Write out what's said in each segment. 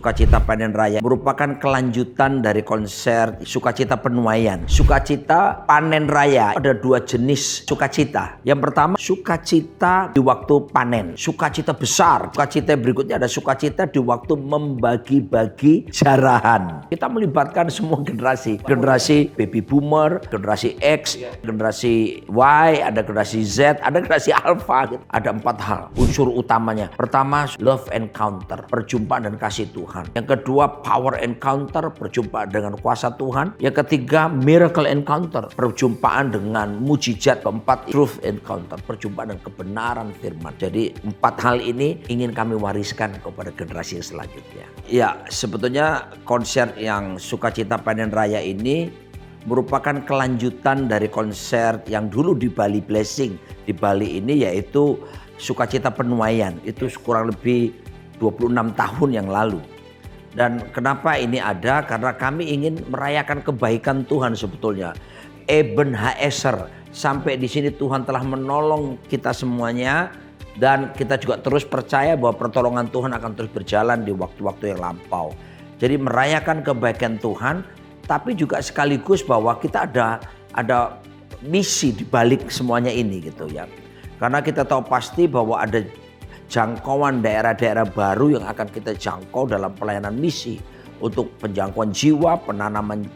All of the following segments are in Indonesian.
Sukacita Panen Raya merupakan kelanjutan dari konser Sukacita Penuaian. Sukacita Panen Raya ada dua jenis sukacita. Yang pertama sukacita di waktu panen, sukacita besar. Sukacita berikutnya ada sukacita di waktu membagi-bagi jarahan. Kita melibatkan semua generasi baby boomer, generasi X, generasi Y, ada generasi Z, ada generasi Alpha. Ada 4 hal unsur utamanya. Pertama, love encounter, perjumpaan dan kasih Tuhan. Yang kedua, power encounter, perjumpaan dengan kuasa Tuhan. Yang ketiga, miracle encounter, perjumpaan dengan mujizat. Keempat, truth encounter, perjumpaan dengan kebenaran firman. Jadi 4 hal ini ingin kami wariskan kepada generasi selanjutnya. Ya, sebetulnya konser yang Sukacita Panen Raya ini merupakan kelanjutan dari konser yang dulu di Bali Blessing. Di Bali ini yaitu Sukacita Penuaian. Itu kurang lebih 26 tahun yang lalu. Dan kenapa ini ada? Karena kami ingin merayakan kebaikan Tuhan sebetulnya. Ebenezer, sampai di sini Tuhan telah menolong kita semuanya. Dan kita juga terus percaya bahwa pertolongan Tuhan akan terus berjalan di waktu-waktu yang lampau. Jadi merayakan kebaikan Tuhan, tapi juga sekaligus bahwa kita ada misi di balik semuanya ini gitu ya. Karena kita tahu pasti bahwa ada jangkauan daerah-daerah baru yang akan kita jangkau dalam pelayanan misi. Untuk penjangkauan jiwa, penanaman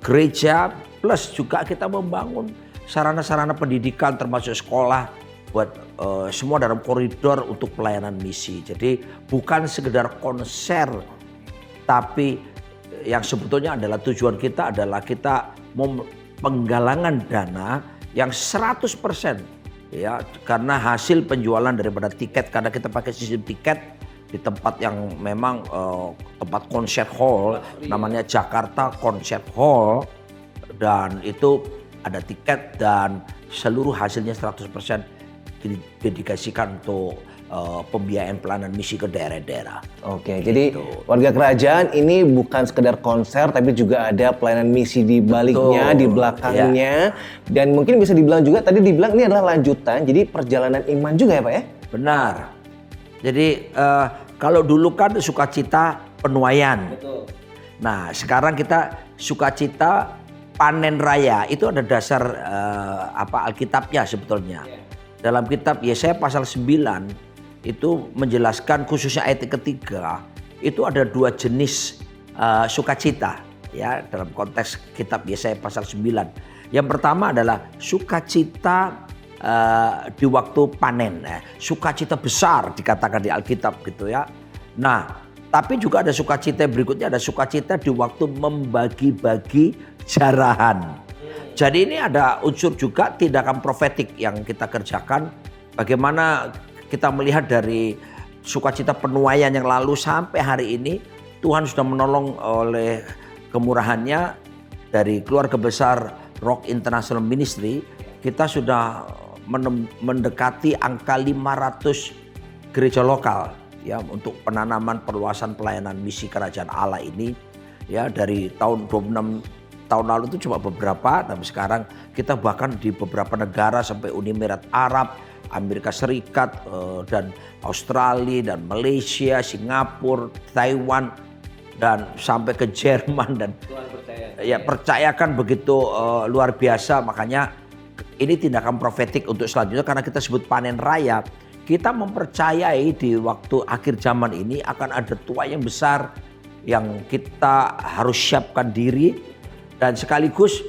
gereja, plus juga kita membangun sarana-sarana pendidikan termasuk sekolah buat semua dalam koridor untuk pelayanan misi. Jadi bukan sekedar konser, tapi yang sebetulnya adalah tujuan kita adalah kita mau penggalangan dana yang 100%. Ya, karena hasil penjualan daripada tiket, karena kita pakai sistem tiket di tempat yang memang tempat concert hall, namanya Jakarta Concert Hall, dan itu ada tiket dan seluruh hasilnya 100% didedikasikan untuk pembiayaan pelayanan misi ke daerah-daerah. Oke, jadi warga kerajaan ini bukan sekedar konser, tapi juga ada pelayanan misi di baliknya, di belakangnya. Ya. Dan mungkin bisa dibilang juga, tadi dibilang ini adalah lanjutan, jadi perjalanan iman juga ya Pak ya? Benar. Jadi kalau dulu kan Sukacita Penuaian. Betul. Nah sekarang kita Sukacita Panen Raya, itu ada dasar Alkitabnya sebetulnya. Ya. Dalam kitab Yesaya pasal 9, itu menjelaskan khususnya ayat ketiga, itu ada 2 jenis sukacita ya dalam konteks kitab Yesaya pasal 9. Yang pertama adalah sukacita di waktu panen, sukacita besar dikatakan di Alkitab gitu ya. Nah, tapi juga ada sukacita berikutnya, ada sukacita di waktu membagi-bagi jarahan. Jadi ini ada unsur juga tindakan profetik yang kita kerjakan. Bagaimana kita melihat dari Sukacita Penuaian yang lalu sampai hari ini, Tuhan sudah menolong oleh kemurahannya dari keluarga besar Rock International Ministry. Kita sudah mendekati angka 500 gereja lokal ya untuk penanaman perluasan pelayanan misi kerajaan Allah ini. Ya, dari tahun 26 tahun lalu itu cuma beberapa, tapi sekarang kita bahkan di beberapa negara sampai Uni Emirat Arab, Amerika Serikat, dan Australia, dan Malaysia, Singapura, Taiwan, dan sampai ke Jerman. Dan ya percayakan begitu luar biasa. Makanya ini tindakan profetik untuk selanjutnya, karena kita sebut panen raya. Kita mempercayai di waktu akhir zaman ini akan ada tuai yang besar yang kita harus siapkan diri. Dan sekaligus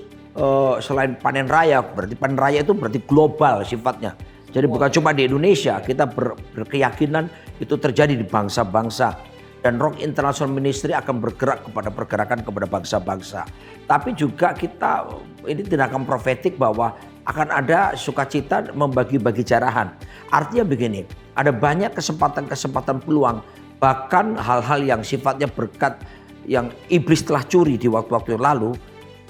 selain panen raya, berarti panen raya itu berarti global sifatnya. Jadi bukan cuma di Indonesia, kita berkeyakinan itu terjadi di bangsa-bangsa. Dan Rock International Ministry akan bergerak kepada pergerakan kepada bangsa-bangsa. Tapi juga kita, ini tindakan profetik bahwa akan ada sukacita membagi-bagi jarahan. Artinya begini, ada banyak kesempatan-kesempatan peluang. Bahkan hal-hal yang sifatnya berkat yang iblis telah curi di waktu-waktu yang lalu.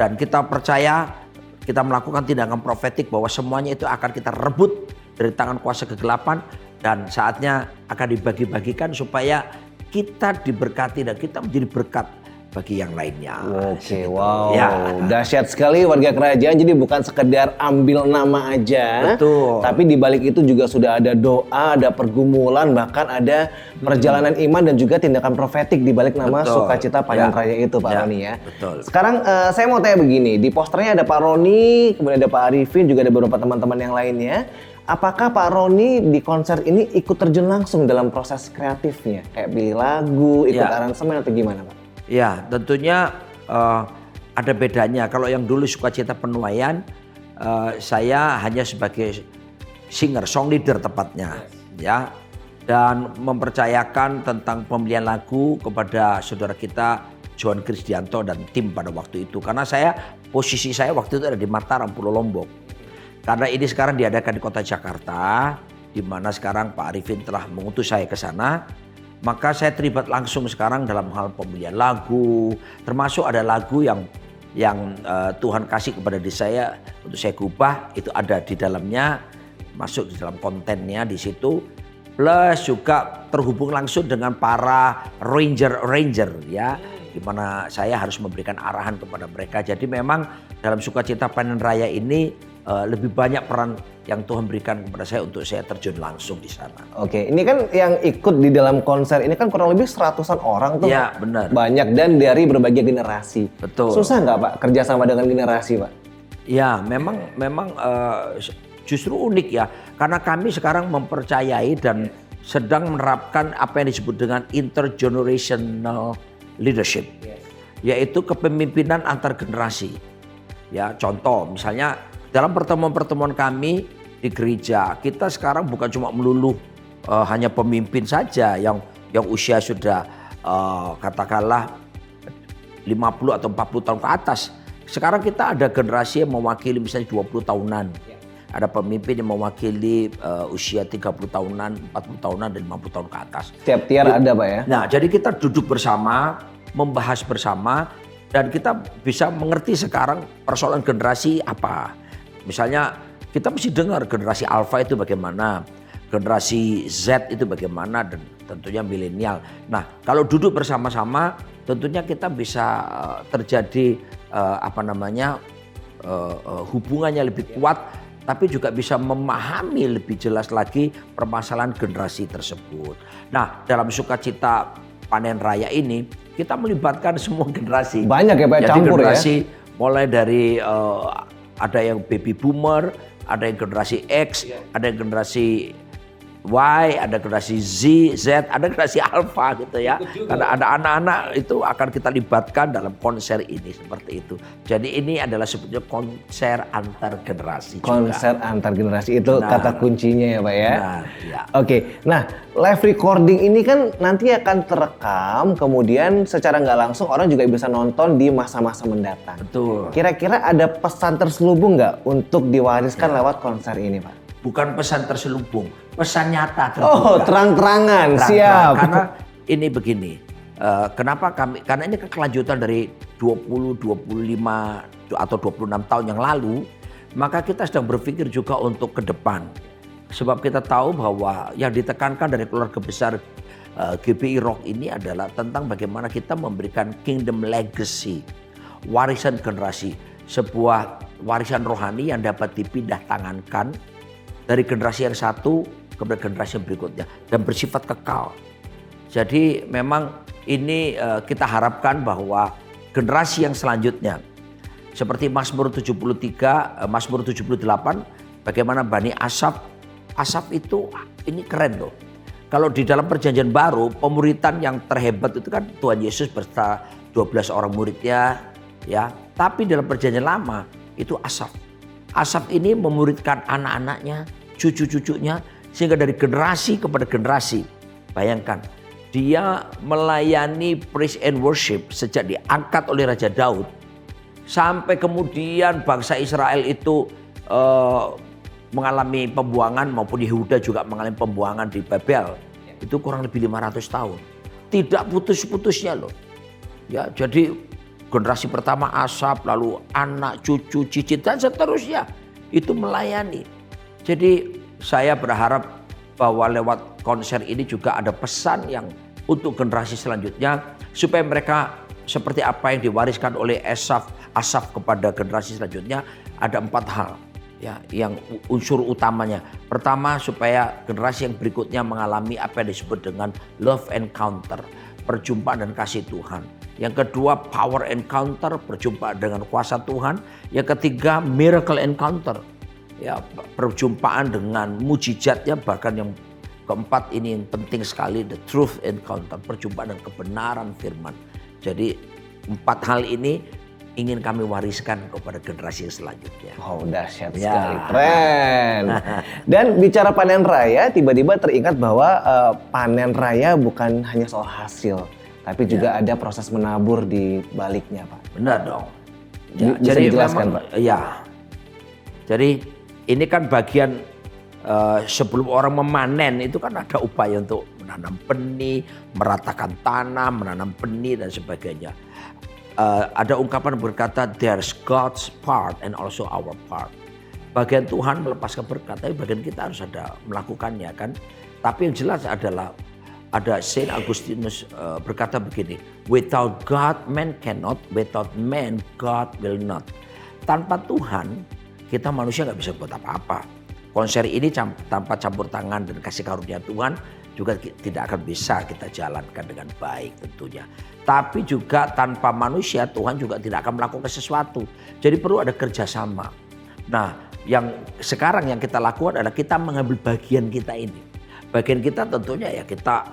Dan kita percaya, kita melakukan tindakan profetik bahwa semuanya itu akan kita rebut dari tangan kuasa kegelapan, dan saatnya akan dibagi-bagikan supaya kita diberkati dan kita menjadi berkat bagi yang lainnya. Oke, wow, Ya. dahsyat sekali warga kerajaan. Jadi bukan sekedar ambil nama aja, Betul. tapi di balik itu juga sudah ada doa, ada pergumulan, bahkan ada perjalanan iman dan juga tindakan profetik di balik nama Betul. Sukacita Panen Ya. Raya itu, Pak Ya, Roni ya. betul. Sekarang saya mau tanya begini, di posternya ada Pak Roni, kemudian ada Pak Arifin, juga ada beberapa teman-teman yang lainnya. Apakah Pak Roni di konser ini ikut terjun langsung dalam proses kreatifnya? Kayak pilih lagu, ikut Ya. aransemen atau gimana, Pak? Ya, tentunya ada bedanya. Kalau yang dulu Sukacita Penuaian, saya hanya sebagai singer, song leader tepatnya, ya, dan mempercayakan tentang pemilihan lagu kepada saudara kita Johan Krisdianto dan tim pada waktu itu. Karena posisi saya waktu itu ada di Mataram, Pulau Lombok. Karena ini sekarang diadakan di kota Jakarta, di mana sekarang Pak Arifin telah mengutus saya ke sana. Maka saya terlibat langsung sekarang dalam hal pemilihan lagu, termasuk ada lagu yang Tuhan kasih kepada diri saya untuk saya ubah, itu ada di dalamnya, masuk di dalam kontennya di situ. Plus juga terhubung langsung dengan para ranger ya, di mana saya harus memberikan arahan kepada mereka. Jadi memang dalam Sukacita Panen Raya ini lebih banyak peran yang Tuhan berikan kepada saya untuk saya terjun langsung di sana. Oke, ini kan yang ikut di dalam konser ini kan kurang lebih 100-an orang tuh. Iya, benar. Banyak dan dari berbagai generasi. Betul. Susah nggak Pak kerjasama dengan generasi, Pak? Ya, memang justru unik ya, karena kami sekarang mempercayai dan sedang menerapkan apa yang disebut dengan intergenerational leadership, yaitu kepemimpinan antar generasi. Ya, contoh misalnya dalam pertemuan-pertemuan kami di gereja, kita sekarang bukan cuma melulu hanya pemimpin saja yang usia sudah katakanlah 50 atau 40 tahun ke atas. Sekarang kita ada generasi yang mewakili misalnya 20 tahunan. Ada pemimpin yang mewakili usia 30 tahunan, 40 tahunan, dan 50 tahun ke atas. Setiap tiar ada, Pak ya? Nah, jadi kita duduk bersama, membahas bersama, dan kita bisa mengerti sekarang persoalan generasi apa. Misalnya kita mesti dengar generasi Alpha itu bagaimana, generasi Z itu bagaimana, dan tentunya milenial. Nah, kalau duduk bersama-sama tentunya kita bisa terjadi hubungannya lebih kuat, tapi juga bisa memahami lebih jelas lagi permasalahan generasi tersebut. Nah, dalam Sukacita Panen Raya ini kita melibatkan semua generasi. Banyak ya Pak, jadi campur generasi, ya? mulai dari ada yang baby boomer, ada yang generasi X, ada yang generasi Y, ada generasi Z, ada generasi Alpha gitu ya. Karena ada anak-anak itu akan kita libatkan dalam konser ini seperti itu. Jadi ini adalah sebetulnya konser antar generasi juga. Konser antar generasi itu kata kuncinya ya Pak ya. Nah, ya. Oke, nah live recording ini kan nanti akan terekam, kemudian secara nggak langsung orang juga bisa nonton di masa-masa mendatang. Betul. Kira-kira ada pesan terselubung nggak untuk diwariskan lewat konser ini Pak? Bukan pesan terselubung, pesan nyata terbuka. Oh, terang-terangan, siap. Karena ini begini, kenapa karena ini kelanjutan dari 20, 25 atau 26 tahun yang lalu, maka kita sedang berpikir juga untuk ke depan. Sebab kita tahu bahwa yang ditekankan dari keluarga besar GBI Rock ini adalah tentang bagaimana kita memberikan kingdom legacy, warisan generasi, sebuah warisan rohani yang dapat dipindah tangankan dari generasi yang satu kepada generasi yang berikutnya dan bersifat kekal. Jadi memang ini kita harapkan bahwa generasi yang selanjutnya seperti Mazmur 73, Mazmur 78, bagaimana Bani Asaf itu ini keren loh. Kalau di dalam perjanjian baru pemuritan yang terhebat itu kan Tuhan Yesus beserta 12 orang muridnya ya. Tapi dalam perjanjian lama itu Asaf. Asaf ini memuridkan anak-anaknya, cucu-cucunya, sehingga dari generasi kepada generasi. Bayangkan, dia melayani praise and worship sejak diangkat oleh Raja Daud. Sampai kemudian bangsa Israel itu mengalami pembuangan, maupun Yehuda juga mengalami pembuangan di Babel. Itu kurang lebih 500 tahun. Tidak putus-putusnya loh. Ya, jadi generasi pertama Asaf, lalu anak, cucu, cicit, dan seterusnya. Itu melayani. Jadi saya berharap bahwa lewat konser ini juga ada pesan yang untuk generasi selanjutnya supaya mereka seperti apa yang diwariskan oleh Asaf kepada generasi selanjutnya, ada 4 hal ya yang unsur utamanya. Pertama, supaya generasi yang berikutnya mengalami apa yang disebut dengan love encounter, perjumpaan dan kasih Tuhan. Yang kedua, power encounter, perjumpaan dengan kuasa Tuhan. Yang ketiga, miracle encounter, ya perjumpaan dengan mujizatnya. Bahkan yang keempat ini yang penting sekali, the truth encounter, perjumpaan dan kebenaran firman. Jadi 4 hal ini ingin kami wariskan kepada generasi selanjutnya. Oh, dahsyat sekali, keren. Dan bicara panen raya, tiba-tiba teringat bahwa panen raya bukan hanya soal hasil, tapi juga ada proses menabur di baliknya, Pak. Benar dong. Ya, bisa jadi dijelaskan, memang, Pak? Ya. Jadi ini kan bagian sebelum orang memanen itu kan ada upaya untuk menanam benih, meratakan tanah, menanam benih dan sebagainya. Ada ungkapan berkata, there's God's part and also our part. Bagian Tuhan melepaskan berkat, tapi bagian kita harus ada melakukannya kan. Tapi yang jelas adalah ada Saint Augustinus berkata begini, without God man cannot, without man God will not. Tanpa Tuhan kita manusia nggak bisa buat apa-apa. Konser ini tanpa campur tangan dan kasih karunia Tuhan juga tidak akan bisa kita jalankan dengan baik tentunya. Tapi juga tanpa manusia Tuhan juga tidak akan melakukan sesuatu. Jadi perlu ada kerjasama. Nah, yang sekarang yang kita lakukan adalah kita mengambil bagian kita ini. Bagian kita tentunya ya kita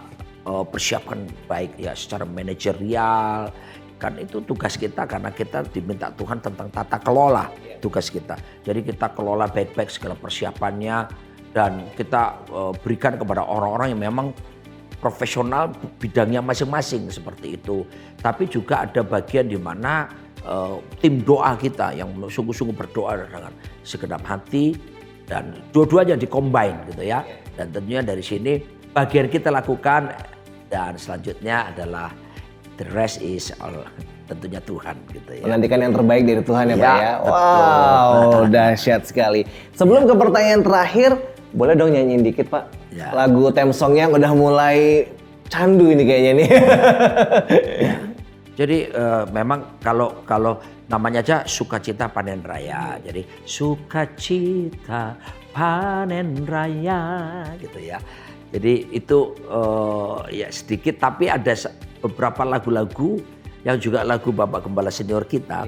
persiapkan baik ya secara manajerial. Kan itu tugas kita karena kita diminta Tuhan tentang tata kelola tugas kita. Jadi kita kelola baik-baik segala persiapannya dan kita berikan kepada orang-orang yang memang profesional bidangnya masing-masing seperti itu. Tapi juga ada bagian di mana tim doa kita yang sungguh-sungguh berdoa dengan segenap hati dan dua-duanya dikombine gitu ya. Dan tentunya dari sini bagian kita lakukan dan selanjutnya adalah the rest is all tentunya Tuhan gitu ya. Menantikan yang terbaik dari Tuhan ya, Pak ya. Betul. Wow, dahsyat sekali. Sebelum ke pertanyaan terakhir, boleh dong nyanyiin dikit, Pak? Ya. Lagu theme songnya udah mulai candu ini kayaknya nih. Ya. Jadi memang kalau namanya aja sukacita panen raya. Jadi sukacita panen raya gitu ya. Jadi itu ya sedikit tapi ada beberapa lagu-lagu yang juga lagu Bapak Gembala senior kita.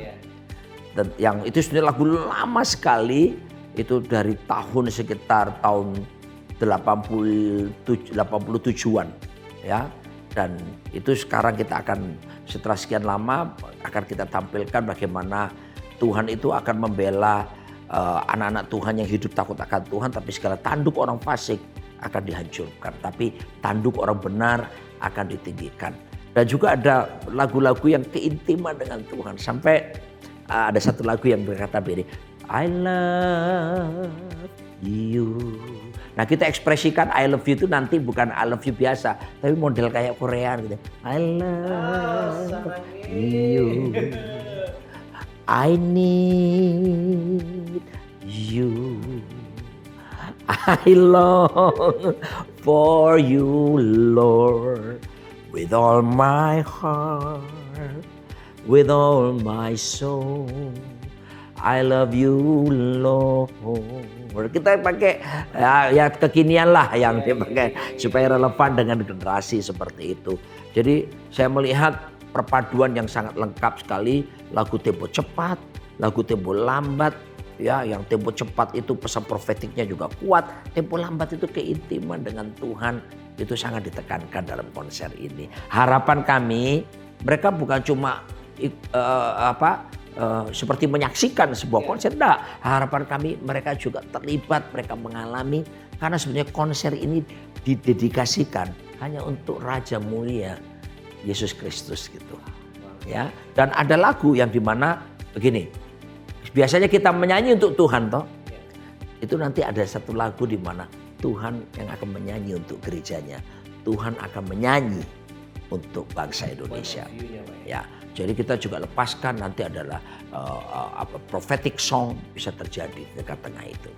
Dan yang itu sebenarnya lagu lama sekali, itu dari tahun sekitar tahun 87-an ya. Dan itu sekarang kita akan setelah sekian lama akan kita tampilkan bagaimana Tuhan itu akan membela anak-anak Tuhan yang hidup takut akan Tuhan, tapi segala tanduk orang fasik akan dihancurkan, tapi tanduk orang benar akan ditinggikan. Dan juga ada lagu-lagu yang keintiman dengan Tuhan. Sampai ada satu lagu yang berkata begini, I love you. Nah kita ekspresikan I love you itu nanti bukan I love you biasa, tapi model kayak Korea gitu. I love you. I need you. I long for you, Lord, with all my heart, with all my soul. I love you, Lord. Kita pakai ya kekinian lah yang dipakai supaya relevan dengan generasi seperti itu. Jadi saya melihat perpaduan yang sangat lengkap sekali, lagu tempo cepat, lagu tempo lambat. Ya, yang tempo cepat itu pesan profetiknya juga kuat, tempo lambat itu keintiman dengan Tuhan itu sangat ditekankan dalam konser ini. Harapan kami mereka bukan cuma seperti menyaksikan sebuah konser, enggak. Harapan kami mereka juga terlibat, mereka mengalami karena sebenarnya konser ini didedikasikan hanya untuk Raja Mulia Yesus Kristus gitu. Ya, dan ada lagu yang dimana begini. Biasanya kita menyanyi untuk Tuhan toh. Itu nanti ada satu lagu di mana Tuhan yang akan menyanyi untuk gerejanya. Tuhan akan menyanyi untuk bangsa Indonesia. Ya, jadi kita juga lepaskan nanti adalah prophetic song bisa terjadi di dekat tengah itu.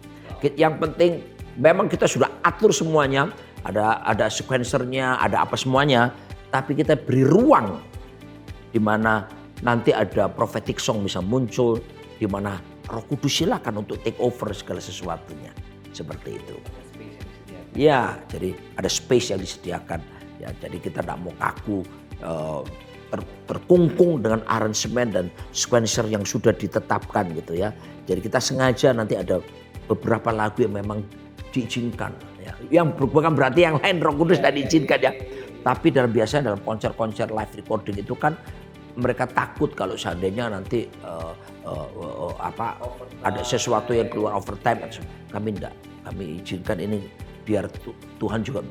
Yang penting memang kita sudah atur semuanya, ada sequencernya, ada apa semuanya, tapi kita beri ruang di mana nanti ada prophetic song bisa muncul, di mana Roh Kudus silakan untuk take over segala sesuatunya. Seperti itu. Ya, jadi ada space yang disediakan. Ya, jadi kita tidak mau kaku, terkungkung dengan aransemen dan sequencer yang sudah ditetapkan gitu ya. Jadi kita sengaja nanti ada beberapa lagu yang memang diizinkan. Ya. Yang bukan berarti yang lain Roh Kudus tidak diizinkan ya. Tapi biasanya dalam konser-konser live recording itu kan mereka takut kalau seandainya nanti ada sesuatu yang keluar overtime. Kami enggak, kami izinkan ini biar Tuhan juga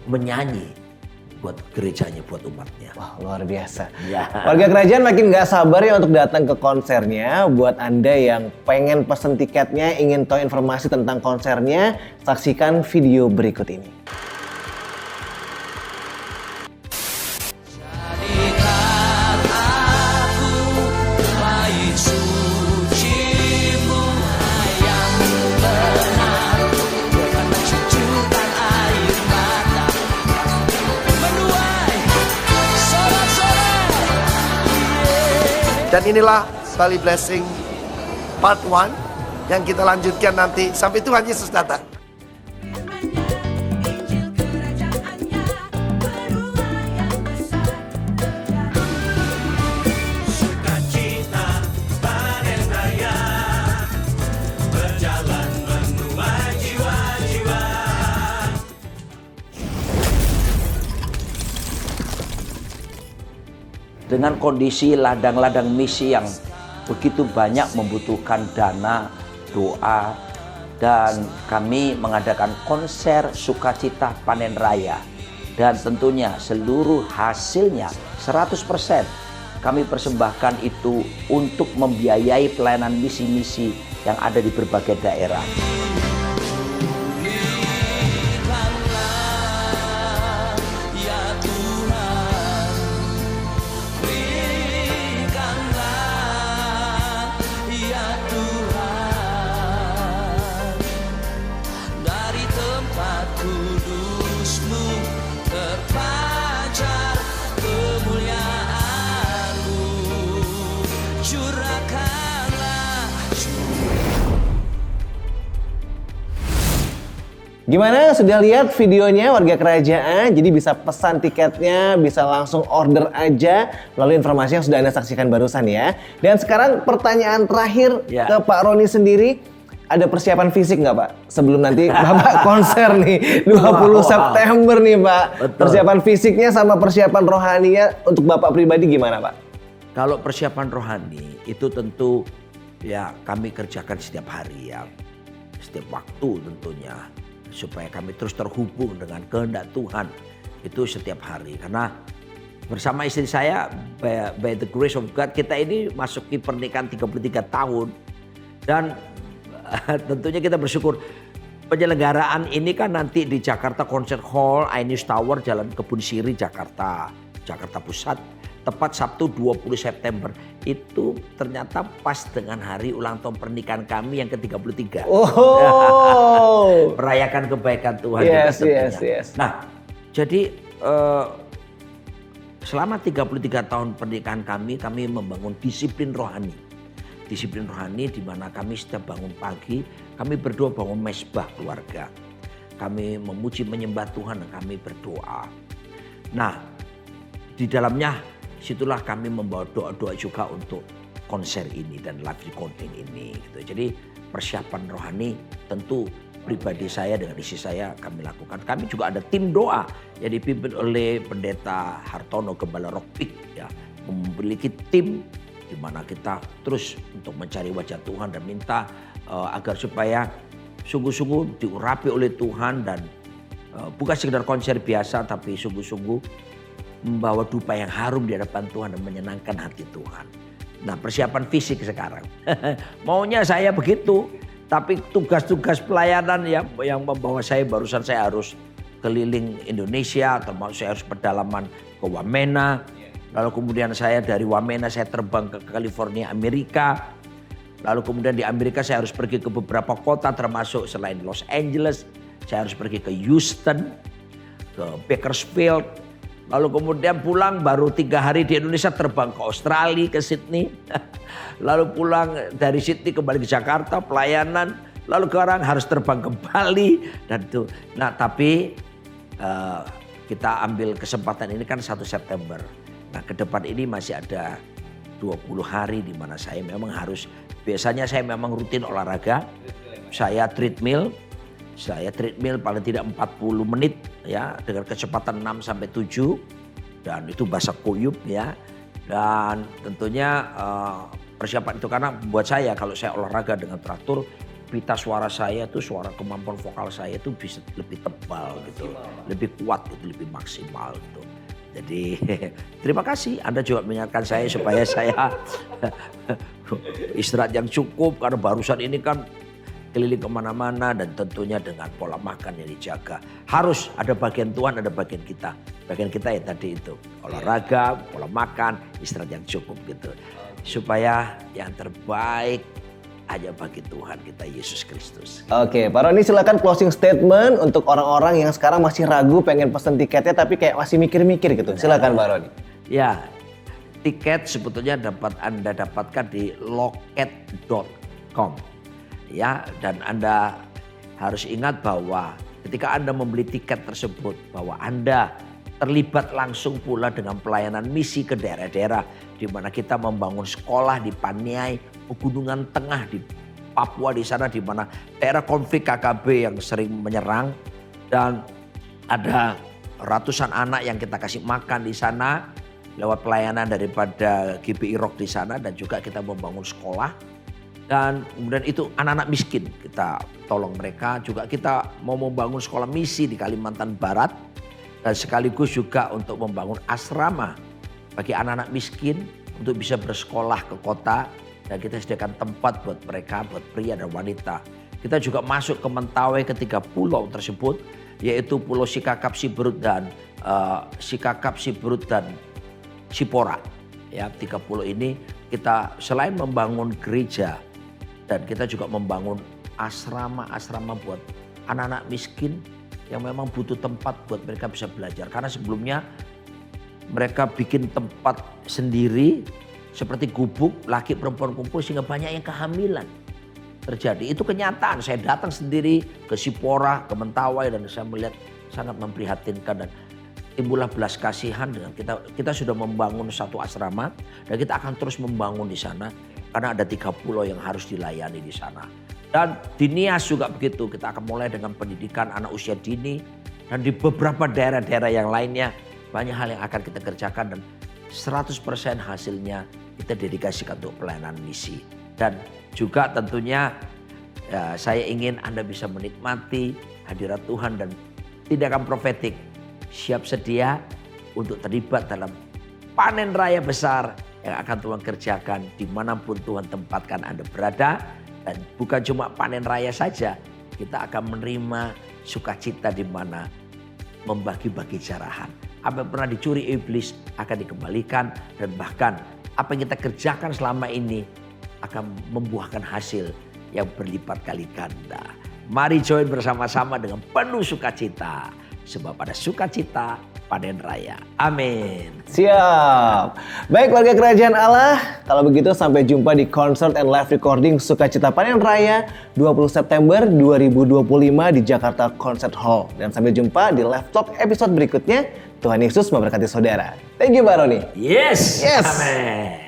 menyanyi buat gerejanya, buat umatnya. Wah, luar biasa. Ya. Warga kerajaan makin gak sabar ya untuk datang ke konsernya. Buat Anda yang pengen pesen tiketnya, ingin tahu informasi tentang konsernya, saksikan video berikut ini. Dan inilah Bali Blessing Part 1 yang kita lanjutkan nanti sampai Tuhan Yesus datang. Dengan kondisi ladang-ladang misi yang begitu banyak membutuhkan dana, doa, dan kami mengadakan konser sukacita panen raya. Dan tentunya seluruh hasilnya 100% kami persembahkan itu untuk membiayai pelayanan misi-misi yang ada di berbagai daerah. Gimana? Sudah lihat videonya warga kerajaan? Jadi bisa pesan tiketnya, bisa langsung order aja melalui informasi yang sudah Anda saksikan barusan ya. Dan sekarang pertanyaan terakhir ke Pak Roni sendiri. Ada persiapan fisik nggak Pak? Sebelum nanti Bapak konser nih 20 September nih Pak. Betul. Persiapan fisiknya sama persiapan rohaninya untuk Bapak pribadi gimana Pak? Kalau persiapan rohani itu tentu ya kami kerjakan setiap hari ya. Setiap waktu tentunya. Supaya kami terus terhubung dengan kehendak Tuhan itu setiap hari. Karena bersama istri saya by the grace of God kita ini masuki pernikahan 33 tahun. Dan tentunya kita bersyukur penyelenggaraan ini kan nanti di Jakarta Concert Hall, Ainis Tower, Jalan Kebun Siri, Jakarta Pusat. Tepat Sabtu 20 September. Itu ternyata pas dengan hari ulang tahun pernikahan kami yang ke-33. Oh. Merayakan kebaikan Tuhan. Yes. Nah, jadi selama 33 tahun pernikahan kami membangun disiplin rohani. Disiplin rohani di mana kami setiap bangun pagi, kami berdoa bangun mesbah keluarga. Kami memuji menyembah Tuhan dan kami berdoa. Nah, di dalamnya situlah kami membawa doa-doa juga untuk konser ini dan live recording ini. Gitu. Jadi persiapan rohani tentu pribadi saya dengan istri saya kami lakukan. Kami juga ada tim doa yang dipimpin oleh Pendeta Hartono Gembala Rockpick ya, memiliki tim di mana kita terus untuk mencari wajah Tuhan dan minta agar supaya sungguh-sungguh diurapi oleh Tuhan dan bukan sekedar konser biasa tapi sungguh-sungguh membawa dupa yang harum di hadapan Tuhan dan menyenangkan hati Tuhan. Nah, persiapan fisik sekarang. Maunya saya begitu, tapi tugas-tugas pelayanan yang membawa barusan saya harus keliling Indonesia, termasuk saya harus pedalaman ke Wamena. Lalu kemudian saya dari Wamena saya terbang ke California, Amerika. Lalu kemudian di Amerika saya harus pergi ke beberapa kota termasuk selain Los Angeles, saya harus pergi ke Houston, ke Bakersfield, Lalu kemudian pulang baru 3 hari di Indonesia, terbang ke Australia, ke Sydney. Lalu pulang dari Sydney kembali ke Jakarta, pelayanan. Lalu sekarang harus terbang ke Bali dan itu. Nah tapi kita ambil kesempatan ini kan 1 September. Nah ke depan ini masih ada 20 hari di mana saya memang harus, biasanya saya memang rutin olahraga. Saya treadmill paling tidak 40 menit ya dengan kecepatan 6 sampai 7 dan itu bahasa kuyup ya. Dan tentunya persiapan itu karena buat saya kalau saya olahraga dengan teratur, pita suara saya itu, suara kemampuan vokal saya itu bisa lebih tebal gitu, lebih kuat gitu, lebih maksimal gitu. Jadi terima kasih Anda juga mengingatkan saya supaya saya istirahat yang cukup karena barusan ini kan keliling kemana-mana dan tentunya dengan pola makan yang dijaga. Harus ada bagian Tuhan, ada bagian kita. Bagian kita ya tadi itu olahraga, pola makan, istirahat yang cukup gitu. Supaya yang terbaik hanya bagi Tuhan kita Yesus Kristus. Oke, Pak Roni silakan closing statement untuk orang-orang yang sekarang masih ragu pengen pesen tiketnya tapi kayak masih mikir-mikir gitu. Silakan Pak Roni. Ya, tiket sebetulnya dapat Anda dapatkan di loket.com. Ya, dan Anda harus ingat bahwa ketika Anda membeli tiket tersebut bahwa Anda terlibat langsung pula dengan pelayanan misi ke daerah-daerah di mana kita membangun sekolah di Paniai, Pegunungan Tengah di Papua di sana di mana daerah konflik KKB yang sering menyerang dan ada ratusan anak yang kita kasih makan di sana lewat pelayanan daripada GBI Rock di sana dan juga kita membangun sekolah dan kemudian itu anak-anak miskin kita tolong mereka juga kita mau membangun sekolah misi di Kalimantan Barat dan sekaligus juga untuk membangun asrama bagi anak-anak miskin untuk bisa bersekolah ke kota dan kita sediakan tempat buat mereka, buat pria dan wanita. Kita juga masuk ke Mentawai ke 3 pulau tersebut yaitu Pulau Sikakap, Siberut dan Sipora. Ya, 3 pulau ini kita selain membangun gereja dan kita juga membangun asrama-asrama buat anak-anak miskin yang memang butuh tempat buat mereka bisa belajar. Karena sebelumnya mereka bikin tempat sendiri seperti gubuk, laki perempuan kumpul sehingga banyak yang kehamilan terjadi. Itu kenyataan, saya datang sendiri ke Sipora, ke Mentawai dan saya melihat sangat memprihatinkan dan timbullah belas kasihan dengan kita sudah membangun satu asrama dan kita akan terus membangun di sana karena ada 3 pulau yang harus dilayani di sana. Dan di Nias juga begitu, kita akan mulai dengan pendidikan anak usia dini dan di beberapa daerah-daerah yang lainnya banyak hal yang akan kita kerjakan dan 100% hasilnya kita dedikasikan untuk pelayanan misi. Dan juga tentunya ya, saya ingin Anda bisa menikmati hadirat Tuhan dan tindakan profetik. Siap sedia untuk terlibat dalam panen raya besar yang akan Tuhan kerjakan dimanapun Tuhan tempatkan Anda berada. Dan bukan cuma panen raya saja, kita akan menerima sukacita di mana membagi-bagi jarahan. Apa yang pernah dicuri iblis akan dikembalikan dan bahkan apa yang kita kerjakan selama ini akan membuahkan hasil yang berlipat kali ganda. Mari join bersama-sama dengan penuh sukacita. Sebab ada sukacita panen raya. Amin. Siap. Baik warga kerajaan Allah, kalau begitu sampai jumpa di concert and live recording Sukacita Panen Raya 20 September 2025 di Jakarta Concert Hall. Dan sampai jumpa di Live Talk episode berikutnya. Tuhan Yesus memberkati saudara. Thank you Pak Roni. Yes. Yes. Amin.